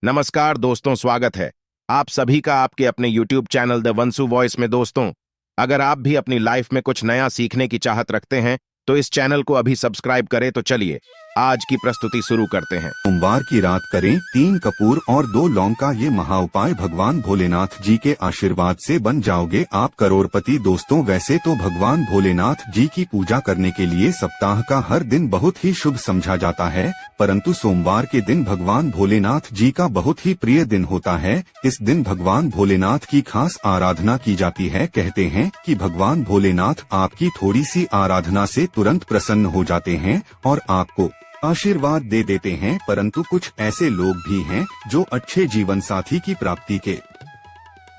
नमस्कार दोस्तों, स्वागत है आप सभी का आपके अपने YouTube चैनल द वंसु वॉइस में। दोस्तों, अगर आप भी अपनी लाइफ में कुछ नया सीखने की चाहत रखते हैं तो इस चैनल को अभी सब्सक्राइब करें। तो चलिए आज की प्रस्तुति शुरू करते हैं। सोमवार की रात करें 3 कपूर और 2 लौंग का ये महा उपाय, भगवान भोलेनाथ जी के आशीर्वाद से बन जाओगे आप करोड़पति। दोस्तों, वैसे तो भगवान भोलेनाथ जी की पूजा करने के लिए सप्ताह का हर दिन बहुत ही शुभ समझा जाता है, परंतु सोमवार के दिन भगवान भोलेनाथ जी का बहुत ही प्रिय दिन होता है। इस दिन भगवान भोलेनाथ की खास आराधना की जाती है। कहते हैं कि भगवान भोलेनाथ आपकी थोड़ी सी आराधना से तुरंत प्रसन्न हो जाते हैं और आपको आशीर्वाद दे देते हैं। परंतु कुछ ऐसे लोग भी हैं जो अच्छे जीवन साथी की प्राप्ति के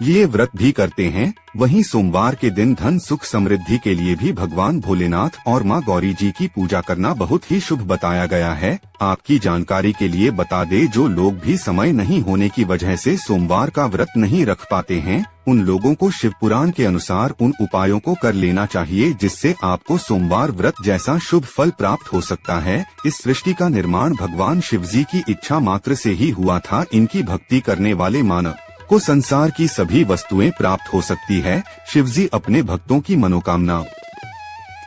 लिए व्रत भी करते हैं। वहीं सोमवार के दिन धन सुख समृद्धि के लिए भी भगवान भोलेनाथ और मां गौरी जी की पूजा करना बहुत ही शुभ बताया गया है। आपकी जानकारी के लिए बता दे, जो लोग भी समय नहीं होने की वजह से सोमवार का व्रत नहीं रख पाते हैं, उन लोगों को शिव पुराण के अनुसार उन उपायों को कर लेना चाहिए जिससे आपको सोमवार व्रत जैसा शुभ फल प्राप्त हो सकता है। इस सृष्टि का निर्माण भगवान शिव जी की इच्छा मात्र से ही हुआ था। इनकी भक्ति करने वाले मानव को संसार की सभी वस्तुएं प्राप्त हो सकती है। शिव जी अपने भक्तों की मनोकामना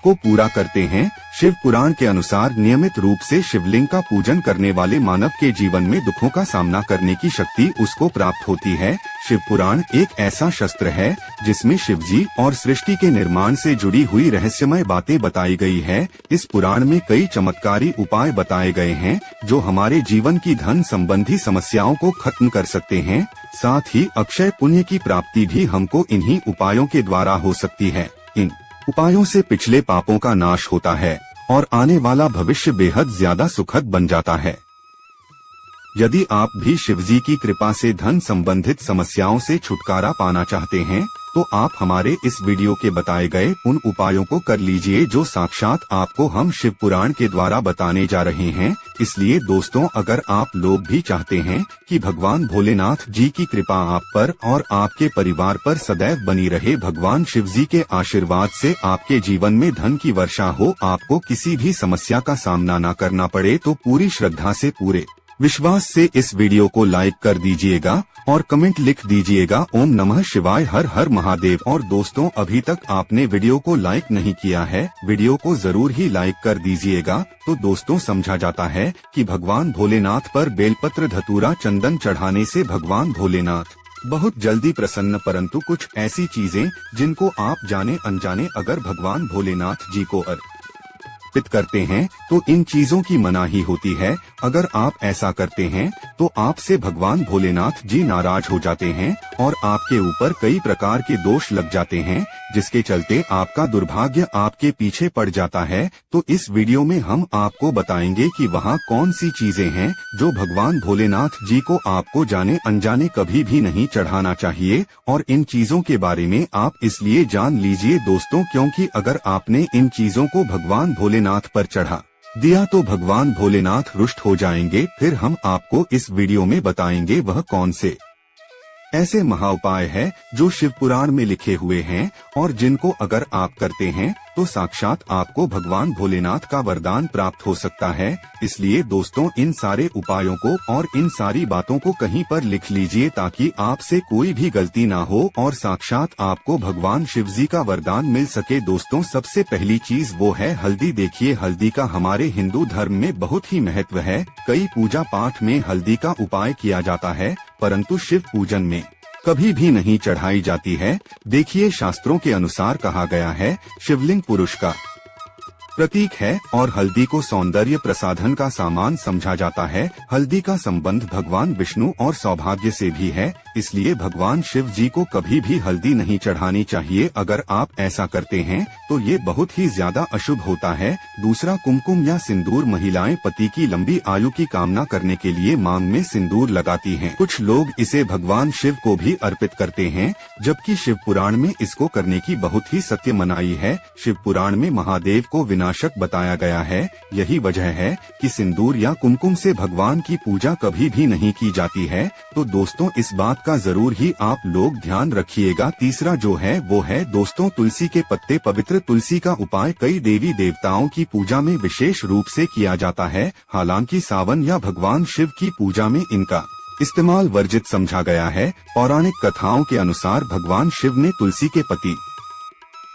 को पूरा करते हैं। शिव पुराण के अनुसार नियमित रूप से शिवलिंग का पूजन करने वाले मानव के जीवन में दुखों का सामना करने की शक्ति उसको प्राप्त होती है। शिव पुराण एक ऐसा शस्त्र है जिसमें शिव जी और सृष्टि के निर्माण से जुड़ी हुई रहस्यमय बातें बताई गई है। इस पुराण में कई चमत्कारी उपाय बताए गए हैं जो हमारे जीवन की धन संबंधी समस्याओं को खत्म कर सकते हैं। साथ ही अक्षय पुण्य की प्राप्ति भी हमको इन्हीं उपायों के द्वारा हो सकती है। इन उपायों से पिछले पापों का नाश होता है और आने वाला भविष्य बेहद ज्यादा सुखद बन जाता है। यदि आप भी शिवजी की कृपा से धन संबंधित समस्याओं से छुटकारा पाना चाहते हैं तो आप हमारे इस वीडियो के बताए गए उन उपायों को कर लीजिए जो साक्षात आपको हम शिव पुराण के द्वारा बताने जा रहे हैं। इसलिए दोस्तों, अगर आप लोग भी चाहते हैं कि भगवान भोलेनाथ जी की कृपा आप पर और आपके परिवार पर सदैव बनी रहे, भगवान शिव जी के आशीर्वाद से आपके जीवन में धन की वर्षा हो, आपको किसी भी समस्या का सामना न करना पड़े, तो पूरी श्रद्धा से पूरे विश्वास से इस वीडियो को लाइक कर दीजिएगा और कमेंट लिख दीजिएगा ओम नमः शिवाय, हर हर महादेव। और दोस्तों, अभी तक आपने वीडियो को लाइक नहीं किया है, वीडियो को जरूर ही लाइक कर दीजिएगा। तो दोस्तों, समझा जाता है कि भगवान भोलेनाथ पर बेलपत्र धतूरा चंदन चढ़ाने से भगवान भोलेनाथ बहुत जल्दी प्रसन्न, परंतु कुछ ऐसी चीजें जिनको आप जाने अनजाने अगर भगवान भोलेनाथ जी को अर्पित करते हैं तो इन चीजों की मनाही होती है। अगर आप ऐसा करते हैं तो आपसे भगवान भोलेनाथ जी नाराज हो जाते हैं और आपके ऊपर कई प्रकार के दोष लग जाते हैं, जिसके चलते आपका दुर्भाग्य आपके पीछे पड़ जाता है। तो इस वीडियो में हम आपको बताएंगे कि वहाँ कौन सी चीजें हैं जो भगवान भोलेनाथ जी को आपको जाने अनजाने कभी भी नहीं चढ़ाना चाहिए। और इन चीजों के बारे में आप इसलिए जान लीजिए दोस्तों, क्योंकि अगर आपने इन चीजों को भगवान भोलेनाथ पर चढ़ा दिया तो भगवान भोलेनाथ रुष्ट हो जाएंगे। फिर हम आपको इस वीडियो में बताएंगे वह कौन से ऐसे महा उपाय है जो शिव पुराण में लिखे हुए हैं और जिनको अगर आप करते हैं तो साक्षात आपको भगवान भोलेनाथ का वरदान प्राप्त हो सकता है। इसलिए दोस्तों, इन सारे उपायों को और इन सारी बातों को कहीं पर लिख लीजिए ताकि आपसे कोई भी गलती ना हो और साक्षात आपको भगवान शिव जी का वरदान मिल सके। दोस्तों, सबसे पहली चीज वो है हल्दी। देखिए, हल्दी का हमारे हिंदू धर्म में बहुत ही महत्व है। कई पूजा पाठ में हल्दी का उपाय किया जाता है, परंतु शिव पूजन में कभी भी नहीं चढ़ाई जाती है। देखिए, शास्त्रों के अनुसार कहा गया है शिवलिंग पुरुष का प्रतीक है और हल्दी को सौंदर्य प्रसाधन का सामान समझा जाता है। हल्दी का संबंध भगवान विष्णु और सौभाग्य से भी है, इसलिए भगवान शिव जी को कभी भी हल्दी नहीं चढ़ानी चाहिए। अगर आप ऐसा करते हैं तो ये बहुत ही ज्यादा अशुभ होता है। दूसरा, कुमकुम या सिंदूर। महिलाएं पति की लंबी आयु की कामना करने के लिए मांग में सिंदूर लगाती हैं। कुछ लोग इसे भगवान शिव को भी अर्पित करते हैं, जबकि शिव पुराण में इसको करने की बहुत ही सत्य मनाही है। शिव पुराण में महादेव को विनाशक बताया गया है। यही वजह है कि सिंदूर या कुमकुम से भगवान की पूजा कभी भी नहीं की जाती है। तो दोस्तों, इस बात का जरूर ही आप लोग ध्यान रखिएगा। तीसरा जो है वो है दोस्तों तुलसी के पत्ते। पवित्र तुलसी का उपाय कई देवी देवताओं की पूजा में विशेष रूप से किया जाता है। हालांकि सावन या भगवान शिव की पूजा में इनका इस्तेमाल वर्जित समझा गया है। पौराणिक कथाओं के अनुसार भगवान शिव ने तुलसी के पति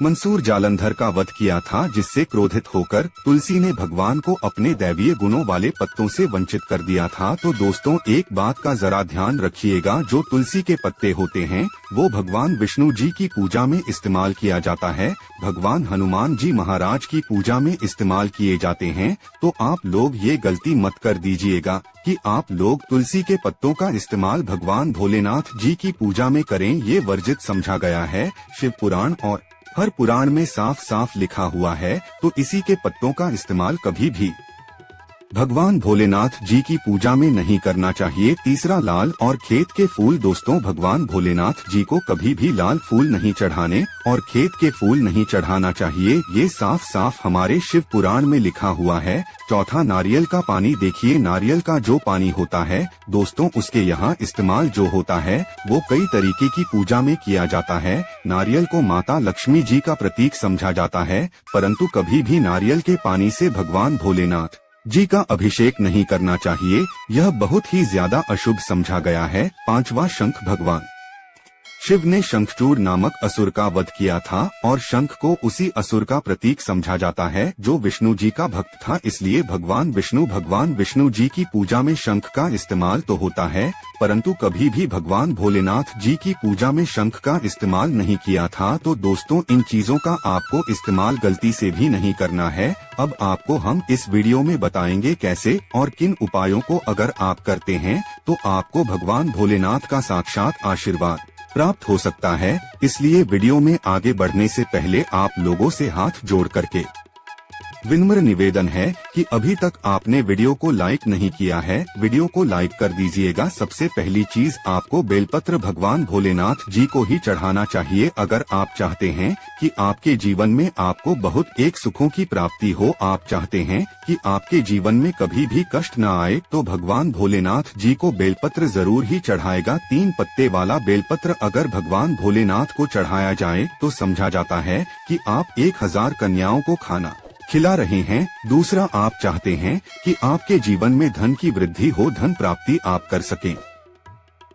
मंसूर जालंधर का वध किया था, जिससे क्रोधित होकर तुलसी ने भगवान को अपने दैवीय गुणों वाले पत्तों से वंचित कर दिया था। तो दोस्तों एक बात का जरा ध्यान रखिएगा, जो तुलसी के पत्ते होते हैं वो भगवान विष्णु जी की पूजा में इस्तेमाल किया जाता है, भगवान हनुमान जी महाराज की पूजा में इस्तेमाल किए जाते हैं। तो आप लोग ये गलती मत कर दीजिएगा कि आप लोग तुलसी के पत्तों का इस्तेमाल भगवान भोलेनाथ जी की पूजा में करें, ये वर्जित समझा गया है। शिव पुराण और हर पुराण में साफ साफ लिखा हुआ है, तो इसी के पत्तों का इस्तेमाल कभी भी भगवान भोलेनाथ जी की पूजा में नहीं करना चाहिए। तीसरा, लाल और खेत के फूल। दोस्तों भगवान भोलेनाथ जी को कभी भी लाल फूल नहीं चढ़ाने और खेत के फूल नहीं चढ़ाना चाहिए, ये साफ साफ हमारे शिव पुराण में लिखा हुआ है। चौथा, नारियल का पानी। देखिए नारियल का जो पानी होता है दोस्तों, उसके यहाँ इस्तेमाल जो होता है वो कई तरीके की पूजा में किया जाता है। नारियल को माता लक्ष्मी जी का प्रतीक समझा जाता है, परंतु कभी भी नारियल के पानी से भगवान भोलेनाथ जी का अभिषेक नहीं करना चाहिए, यह बहुत ही ज्यादा अशुभ समझा गया है। पांचवा, शंख। भगवान शिव ने शंखचूड़ नामक असुर का वध किया था और शंख को उसी असुर का प्रतीक समझा जाता है जो विष्णु जी का भक्त था, इसलिए भगवान विष्णु जी की पूजा में शंख का इस्तेमाल तो होता है, परंतु कभी भी भगवान भोलेनाथ जी की पूजा में शंख का इस्तेमाल नहीं किया था। तो दोस्तों इन चीजों का आपको इस्तेमाल गलती से भी नहीं करना है। अब आपको हम इस वीडियो में बताएंगे कैसे और किन उपायों को अगर आप करते हैं तो आपको भगवान भोलेनाथ का साक्षात आशीर्वाद प्राप्त हो सकता है। इसलिए वीडियो में आगे बढ़ने से पहले आप लोगों से हाथ जोड़ करके विनम्र निवेदन है कि अभी तक आपने वीडियो को लाइक नहीं किया है, वीडियो को लाइक कर दीजिएगा। सबसे पहली चीज आपको बेलपत्र भगवान भोलेनाथ जी को ही चढ़ाना चाहिए। अगर आप चाहते हैं कि आपके जीवन में आपको बहुत एक सुखों की प्राप्ति हो, आप चाहते हैं कि आपके जीवन में कभी भी कष्ट न आए, तो भगवान भोलेनाथ जी को बेलपत्र जरूर ही चढ़ाएगा। 3 पत्ते वाला बेलपत्र अगर भगवान भोलेनाथ को चढ़ाया जाए तो समझा जाता है कि आप 1000 कन्याओं को खाना खिला रहे हैं। दूसरा, आप चाहते हैं कि आपके जीवन में धन की वृद्धि हो, धन प्राप्ति आप कर सकें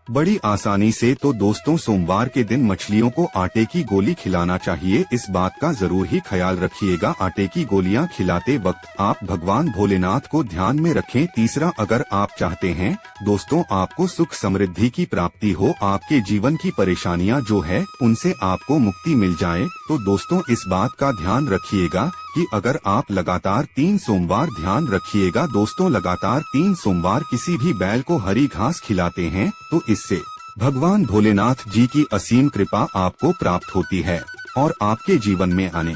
बड़ी आसानी से। तो दोस्तों सोमवार के दिन मछलियों को आटे की गोली खिलाना चाहिए, इस बात का जरूर ही ख्याल रखिएगा। आटे की गोलियां खिलाते वक्त आप भगवान भोलेनाथ को ध्यान में रखें। तीसरा, अगर आप चाहते हैं दोस्तों आपको सुख समृद्धि की प्राप्ति हो, आपके जीवन की परेशानियां जो है उनसे आपको मुक्ति मिल जाए, तो दोस्तों इस बात का ध्यान रखिएगा कि अगर आप लगातार 3 सोमवार ध्यान रखिएगा दोस्तों, लगातार 3 सोमवार किसी भी बैल को हरी घास खिलाते हैं तो इससे भगवान भोलेनाथ जी की असीम कृपा आपको प्राप्त होती है और आपके जीवन में आने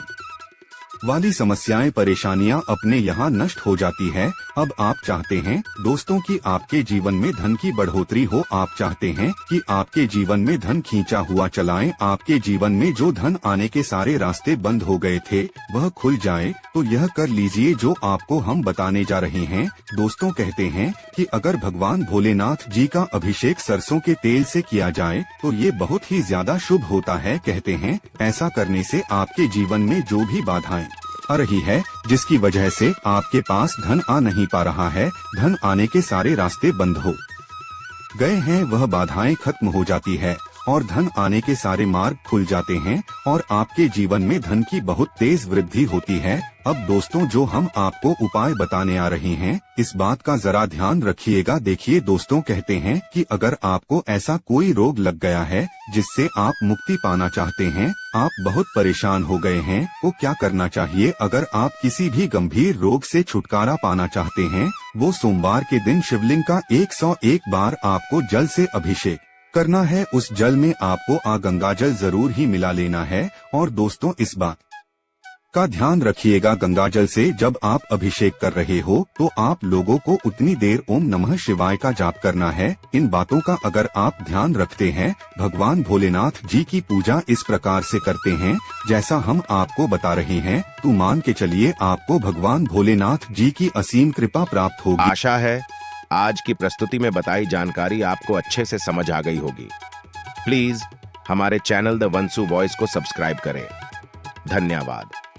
वाली समस्याएं परेशानियां अपने यहाँ नष्ट हो जाती है। अब आप चाहते हैं दोस्तों कि आपके जीवन में धन की बढ़ोतरी हो, आप चाहते हैं कि आपके जीवन में धन खींचा हुआ चलाएं, आपके जीवन में जो धन आने के सारे रास्ते बंद हो गए थे वह खुल जाए, तो यह कर लीजिए जो आपको हम बताने जा रहे हैं। दोस्तों कहते हैं कि अगर भगवान भोलेनाथ जी का अभिषेक सरसों के तेल से किया जाए तो ये बहुत ही ज्यादा शुभ होता है। कहते हैं ऐसा करने से आपके जीवन में जो भी बाधाएं आ रही है, जिसकी वजह से आपके पास धन आ नहीं पा रहा है, धन आने के सारे रास्ते बंद हो गए हैं, वह बाधाएं खत्म हो जाती है और धन आने के सारे मार्ग खुल जाते हैं और आपके जीवन में धन की बहुत तेज वृद्धि होती है। अब दोस्तों जो हम आपको उपाय बताने आ रहे हैं इस बात का जरा ध्यान रखिएगा। देखिए दोस्तों कहते हैं कि अगर आपको ऐसा कोई रोग लग गया है जिससे आप मुक्ति पाना चाहते हैं, आप बहुत परेशान हो गए हैं, तो क्या करना चाहिए? अगर आप किसी भी गंभीर रोग से छुटकारा पाना चाहते हैं, वो सोमवार के दिन शिवलिंग का 101 बार आपको जल से अभिषेक करना है। उस जल में आपको गंगाजल जरूर ही मिला लेना है। और दोस्तों इस बात का ध्यान रखिएगा, गंगाजल से जब आप अभिषेक कर रहे हो तो आप लोगों को उतनी देर ओम नमः शिवाय का जाप करना है। इन बातों का अगर आप ध्यान रखते हैं, भगवान भोलेनाथ जी की पूजा इस प्रकार से करते हैं जैसा हम आपको बता रहे हैं, तो मान के चलिए आपको भगवान भोलेनाथ जी की असीम कृपा प्राप्त होगी। आशा है आज की प्रस्तुति में बताई जानकारी आपको अच्छे से समझ आ गई होगी। प्लीज हमारे चैनल द वंसु वॉइस को सब्सक्राइब करें। धन्यवाद।